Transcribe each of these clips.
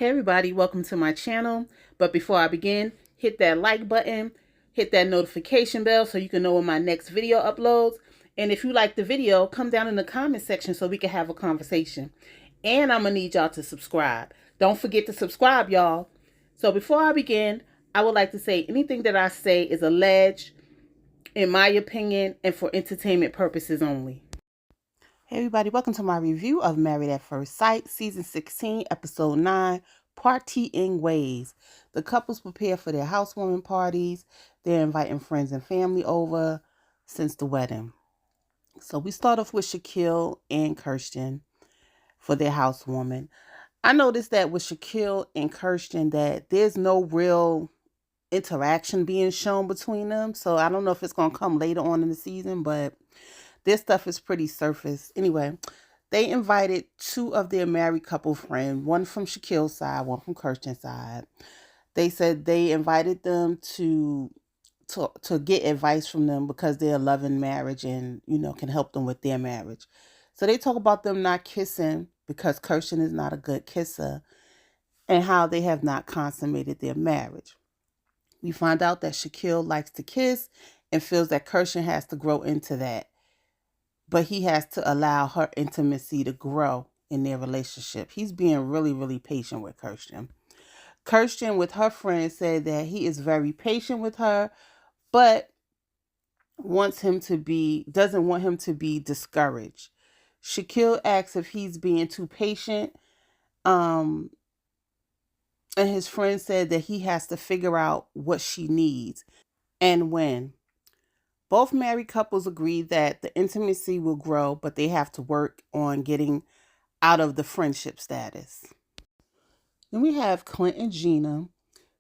Hey everybody, welcome to my channel. But before I begin, hit that like button, hit that notification bell so you can know when my next video uploads. And if you like the video, come down in the comment section so we can have a conversation. And I'm going to need y'all to subscribe. Don't forget to subscribe, y'all. So before I begin, I would like to say anything that I say is alleged, in my opinion, and for entertainment purposes only. Hey everybody, welcome to my review of Married at First Sight, Season 16, Episode 9, Party-ing Ways. The couples prepare for their housewarming parties. They're inviting friends and family over since the wedding. So we start off with Shaquille and Kirsten for their housewarming. I noticed that with Shaquille and Kirsten that there's no real interaction being shown between them. So I don't know if it's going to come later on in the season, but this stuff is pretty surface. Anyway, they invited two of their married couple friends, one from Shaquille's side, one from Kirsten's side. They said they invited them to get advice from them because they're loving marriage and, can help them with their marriage. So they talk about them not kissing because Kirsten is not a good kisser and how they have not consummated their marriage. We find out that Shaquille likes to kiss and feels that Kirsten has to grow into that. But he has to allow her intimacy to grow in their relationship. He's being really, really patient with Kirsten. Kirsten, with her friend, said that he is very patient with her, but doesn't want him to be discouraged. Shaquille asks if he's being too patient. And his friend said that he has to figure out what she needs and when. Both married couples agree that the intimacy will grow, but they have to work on getting out of the friendship status. Then we have Clint and Gina.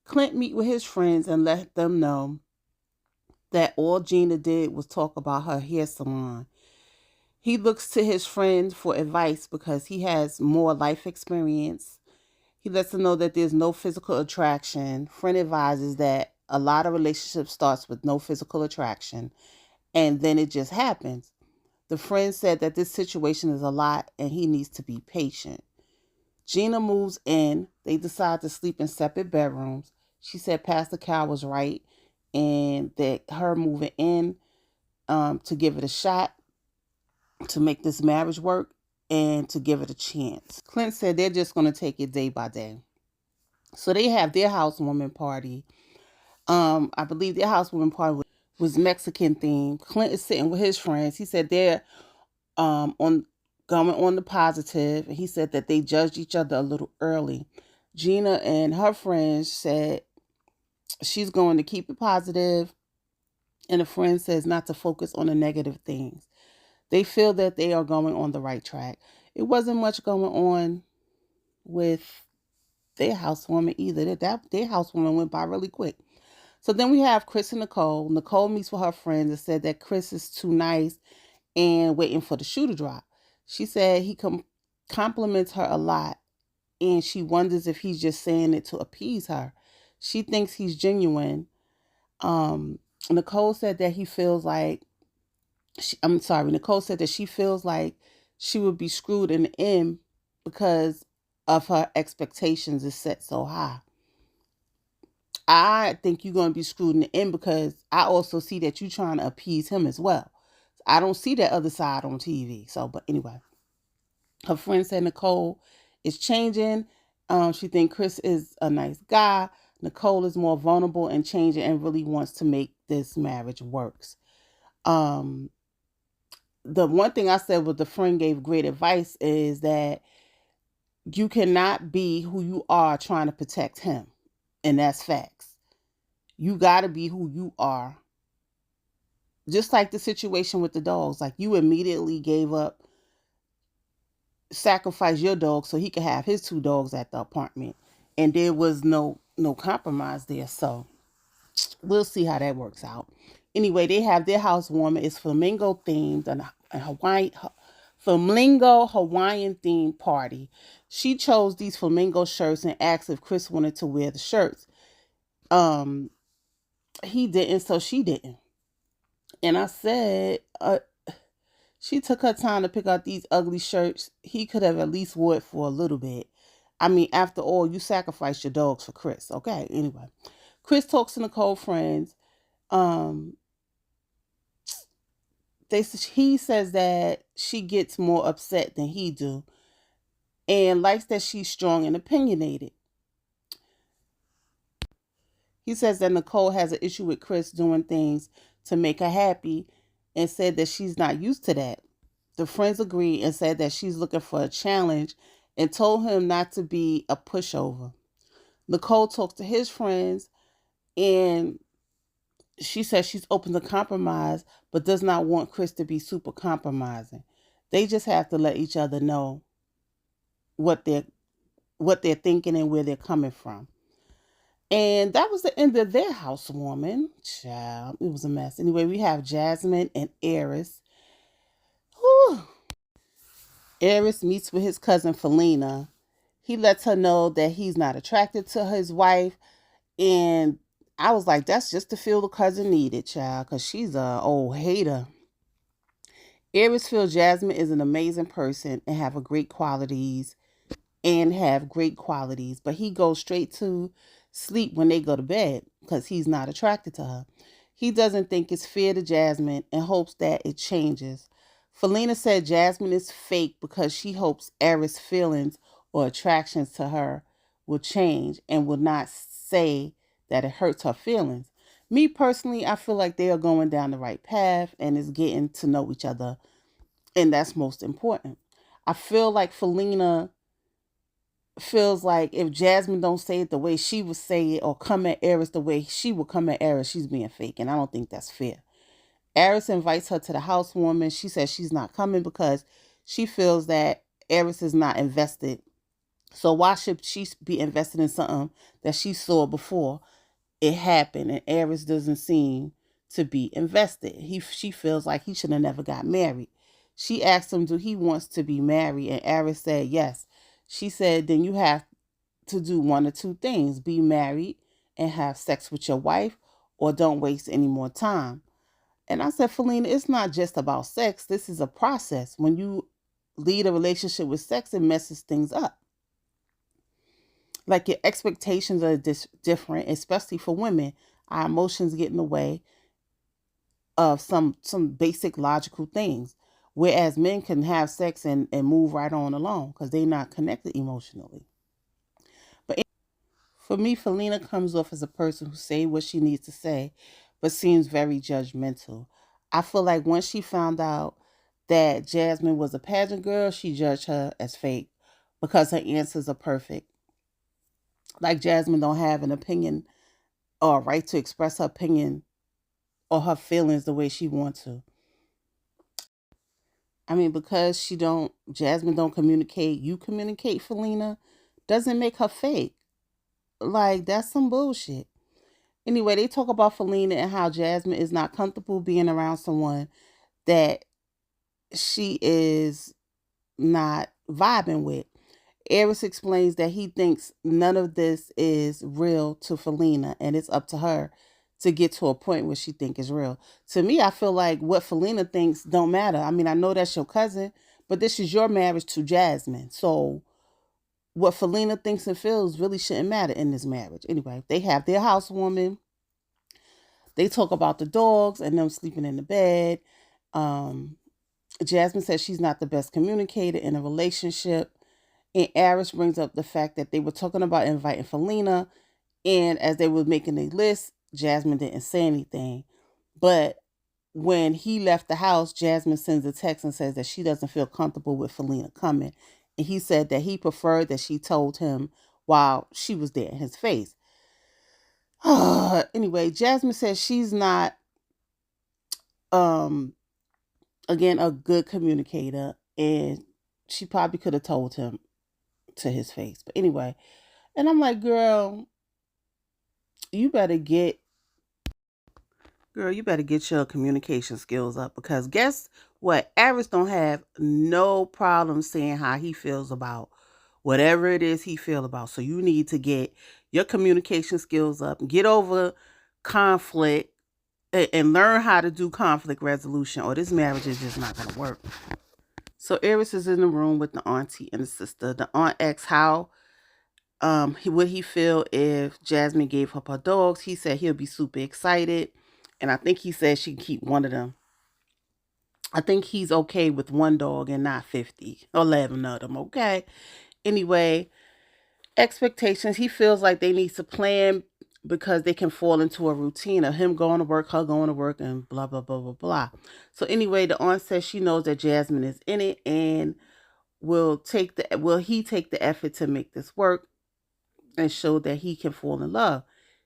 Clint meet with his friends and let them know that all Gina did was talk about her hair salon. He looks to his friends for advice because he has more life experience. He lets them know that there's no physical attraction. Friend advises that a lot of relationships starts with no physical attraction, and then it just happens. The friend said that this situation is a lot and he needs to be patient. Gina moves in. They decide to sleep in separate bedrooms. She said Pastor Cal was right and that her moving in to give it a shot, to make this marriage work, and to give it a chance. Clint said they're just going to take it day by day. So they have their housewarming party. I believe their housewarming party was Mexican themed. Clint is sitting with his friends. He said they're going on the positive. He said that they judged each other a little early. Gina and her friends said she's going to keep it positive, and the friend says not to focus on the negative things. They feel that they are going on the right track. It wasn't much going on with their housewarming either. Their housewarming went by really quick. So then we have Chris and Nicole. Nicole meets with her friends and said that Chris is too nice and waiting for the shoe to drop. She said he compliments her a lot, and she wonders if he's just saying it to appease her. She thinks he's genuine. Nicole said that he feels like, Nicole said that she feels like she would be screwed in the end because of her expectations is set so high. I think you're going to be screwed in the end because I also see that you're trying to appease him as well. I don't see that other side on TV. But anyway, her friend said Nicole is changing. She thinks Chris is a nice guy. Nicole is more vulnerable and changing and really wants to make this marriage works. The one thing I said was the friend gave great advice is that you cannot be who you are trying to protect him. And that's facts. You got to be who you are. Just like the situation with the dogs. Like you immediately gave up, sacrificed your dog so he could have his two dogs at the apartment. And there was no compromise there. So we'll see how that works out. Anyway, they have their housewarming. It's flamingo themed and a flamingo Hawaiian themed party. She chose these flamingo shirts and asked if Chris wanted to wear the shirts. He didn't, so she didn't. And I said, she took her time to pick out these ugly shirts. He could have at least wore it for a little bit. I mean, after all, you sacrificed your dogs for Chris. Okay, anyway. Chris talks to Nicole friends. Um, he says that she gets more upset than he do, and likes that she's strong and opinionated. He says that Nicole has an issue with Chris doing things to make her happy, and said that she's not used to that. The friends agreed and said that she's looking for a challenge, and told him not to be a pushover. Nicole talks to his friends, and she says she's open to compromise, but does not want Chris to be super compromising. They just have to let each other know what they're thinking and where they're coming from. And that was the end of their housewarming. Child, it was a mess. Anyway, we have Jasmine and Eris. Whew. Eris meets with his cousin Felina. He lets her know that he's not attracted to his wife. And I was like, that's just the feel the cousin needed, child, because she's a old hater. Eris feels Jasmine is an amazing person and have great qualities, but he goes straight to sleep when they go to bed because he's not attracted to her. He doesn't think it's fair to Jasmine and hopes that it changes. Felina said Jasmine is fake because she hopes Eris' feelings or attractions to her will change and will not say that it hurts her feelings. Me personally, I feel like they are going down the right path and is getting to know each other, and that's most important. I feel like Felina feels like if Jasmine don't say it the way she would say it or come at Eris the way she would come at Eris, she's being fake, and I don't think that's fair. Eris invites her to the housewarming. She says she's not coming because she feels that Eris is not invested. So why should she be invested in something that she saw before it happened and Eris doesn't seem to be invested? She feels like he should have never got married. She asked him, do he wants to be married? And Eris said yes. She said, then you have to do one or two things. Be married and have sex with your wife, or don't waste any more time. And I said, Felina, it's not just about sex. This is a process. When you lead a relationship with sex, it messes things up. Like your expectations are different, especially for women. Our emotions get in the way of some basic logical things. Whereas men can have sex and move right on along because they're not connected emotionally. But for me, Felina comes off as a person who say what she needs to say, but seems very judgmental. I feel like once she found out that Jasmine was a pageant girl, she judged her as fake because her answers are perfect. Like Jasmine don't have an opinion or a right to express her opinion or her feelings the way she wants to. I mean, because Jasmine don't communicate, you communicate, Felina, doesn't make her fake. Like, that's some bullshit. Anyway, they talk about Felina and how Jasmine is not comfortable being around someone that she is not vibing with. Eris explains that he thinks none of this is real to Felina, and it's up to her to get to a point where she thinks is real. To me, I feel like what Felina thinks don't matter. I mean, I know that's your cousin, but this is your marriage to Jasmine. So what Felina thinks and feels really shouldn't matter in this marriage. Anyway, they have their housewarming. They talk about the dogs and them sleeping in the bed. Jasmine says she's not the best communicator in a relationship. And Eris brings up the fact that they were talking about inviting Felina. And as they were making a list, Jasmine didn't say anything. But when he left the house, Jasmine sends a text and says that she doesn't feel comfortable with Felina coming. And he said that he preferred that she told him while she was there in his face. Anyway, Jasmine says she's not, again, a good communicator. And she probably could have told him to his face. But anyway, and I'm like, girl, you better get your communication skills up, because guess what? Eris don't have no problem saying how he feels about whatever it is he feels about. So you need to get your communication skills up and get over conflict and learn how to do conflict resolution, or this marriage is just not going to work. So Eris is in the room with the auntie and the sister. The aunt asks how Would he feel if Jasmine gave up her dogs? He said he'll be super excited. And I think he said she can keep one of them. I think he's okay with one dog and not 50, 11 of them. Okay. Anyway, expectations. He feels like they need to plan because they can fall into a routine of him going to work, her going to work, and blah, blah, blah, blah, blah. So anyway, the aunt says she knows that Jasmine is in it and will he take the effort to make this work and show that he can fall in love.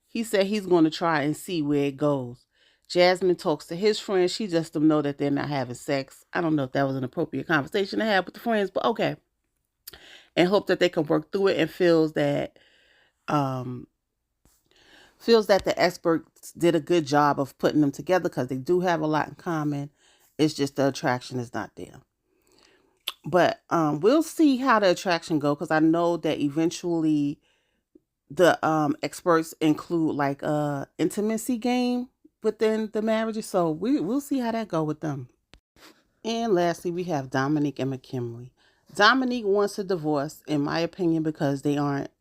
He said he's going to try and see where it goes. Jasmine talks to his friends. She just them know that they're not having sex. I don't know if that was an appropriate conversation to have with the friends, but okay. And hope that they can work through it, and um feels that the experts did a good job of putting them together because they do have a lot in common. It's just the attraction is not there. But we'll see how the attraction go, because I know that eventually the experts include like a intimacy game within the marriages. So we'll see how that go with them. And lastly, we have Dominique and McKinley. Dominique wants a divorce, in my opinion, because they aren't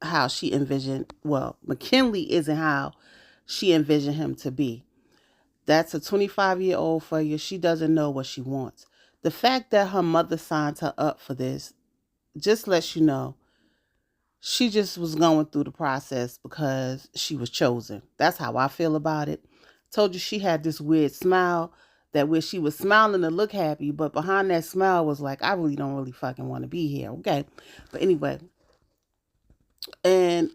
how she envisioned. Well, McKinley isn't how she envisioned him to be. That's a 25-year-old for you. She doesn't know what she wants. The fact that her mother signed her up for this just lets you know she just was going through the process because she was chosen. That's how I feel about it. Told you she had this weird smile that where she was smiling to look happy, but behind that smile was like, I really don't really fucking want to be here. Okay. But anyway, and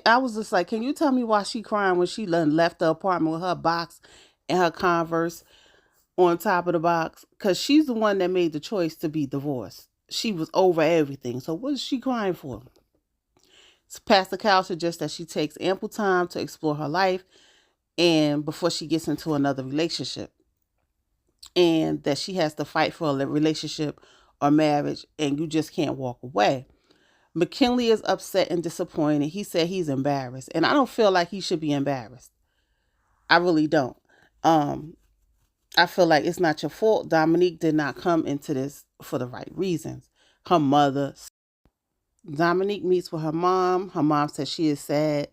I was just like, can you tell me why she crying when she left the apartment with her box and her Converse on top of the box? Because she's the one that made the choice to be divorced. She was over everything. So what is she crying for? Pastor Cal suggests that she takes ample time to explore her life and before she gets into another relationship. And that she has to fight for a relationship or marriage, and you just can't walk away. McKinley is upset and disappointed. He said he's embarrassed. And I don't feel like he should be embarrassed. I really don't. I feel like it's not your fault. Dominique did not come into this for the right reasons. Her mother. Dominique meets with her mom. Her mom says she is sad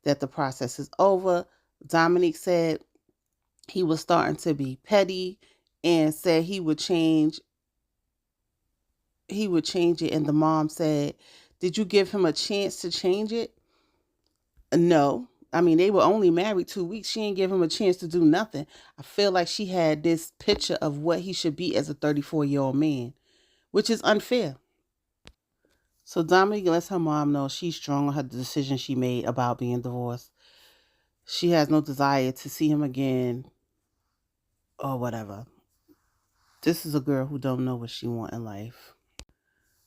that the process is over. Dominique said he was starting to be petty and said he would change it. And the mom said, did you give him a chance to change it? No. I mean, they were only married 2 weeks. She didn't give him a chance to do nothing. I feel like she had this picture of what he should be as a 34-year-old man, which is unfair. So Dominique lets her mom know she's strong on her decision she made about being divorced. She has no desire to see him again or whatever. This is a girl who don't know what she want in life.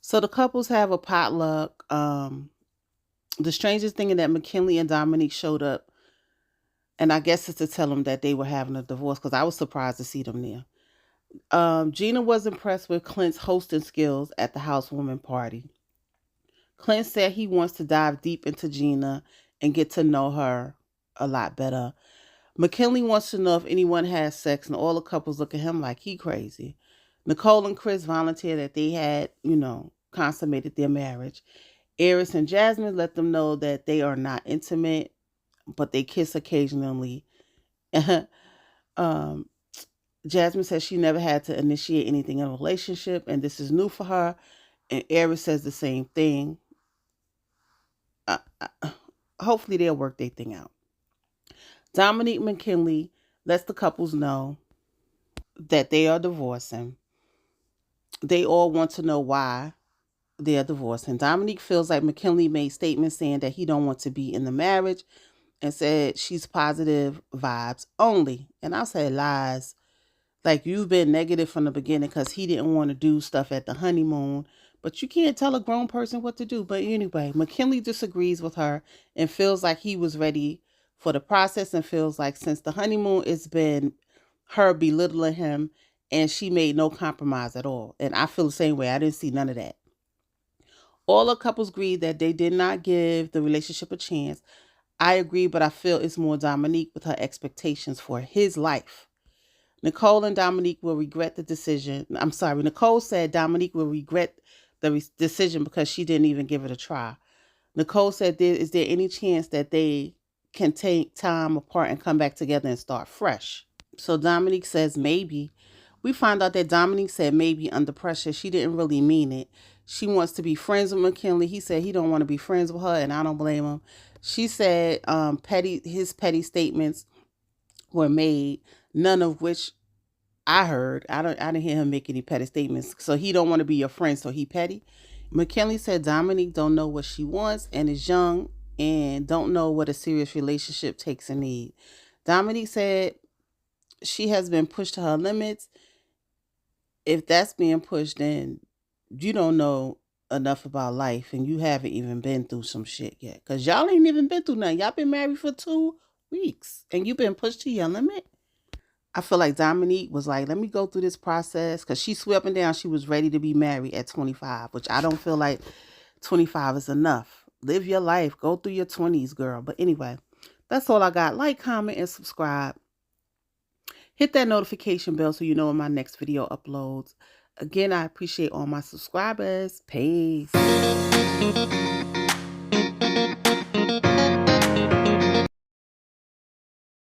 So the couples have a potluck. The strangest thing is that McKinley and Dominique showed up, and I guess it's to tell them that they were having a divorce, because I was surprised to see them there. Gina was impressed with Clint's hosting skills at the housewarming party. Clint said he wants to dive deep into Gina and get to know her a lot better. McKinley wants to know if anyone has sex, and all the couples look at him like he crazy. Nicole and Chris volunteered that they had, consummated their marriage. Eris and Jasmine let them know that they are not intimate, but they kiss occasionally. Jasmine says she never had to initiate anything in a relationship, and this is new for her. And Eris says the same thing. Hopefully they'll work their thing out. Dominique McKinley lets the couples know that they are divorcing. They all want to know why they are divorcing. Dominique feels like McKinley made statements saying that he don't want to be in the marriage, and said she's positive vibes only. And I say lies. Like, you've been negative from the beginning because he didn't want to do stuff at the honeymoon. But you can't tell a grown person what to do. But anyway, McKinley disagrees with her and feels like he was ready for the process, and feels like since the honeymoon, it's been her belittling him, and she made no compromise at all. And I feel the same way. I didn't see none of that. All the couples agreed that they did not give the relationship a chance. I agree, but I feel it's more Dominique with her expectations for his life. Nicole and Dominique will regret the decision. I'm sorry. Nicole said Dominique will regret the decision because she didn't even give it a try. Nicole said, is there any chance that they can take time apart and come back together and start fresh? So Dominique says maybe. We find out that Dominique said maybe under pressure. She didn't really mean it. She wants to be friends with McKinley. He said he don't want to be friends with her, and I don't blame him. She said his petty statements were made, none of which I heard. I didn't hear him make any petty statements. So he don't want to be your friend, so he petty. McKinley said Dominique don't know what she wants and is young and don't know what a serious relationship takes and need. Dominique said she has been pushed to her limits. If that's being pushed, then you don't know enough about life and you haven't even been through some shit yet. Because y'all ain't even been through nothing. Y'all been married for 2 weeks and you've been pushed to your limit. I feel like Dominique was like, let me go through this process, because she swept and down. She was ready to be married at 25, which I don't feel like 25 is enough. Live your life. Go through your 20s, girl. But anyway, that's all I got. Like, comment, and subscribe. Hit that notification bell so you know when my next video uploads. Again, I appreciate all my subscribers. Peace.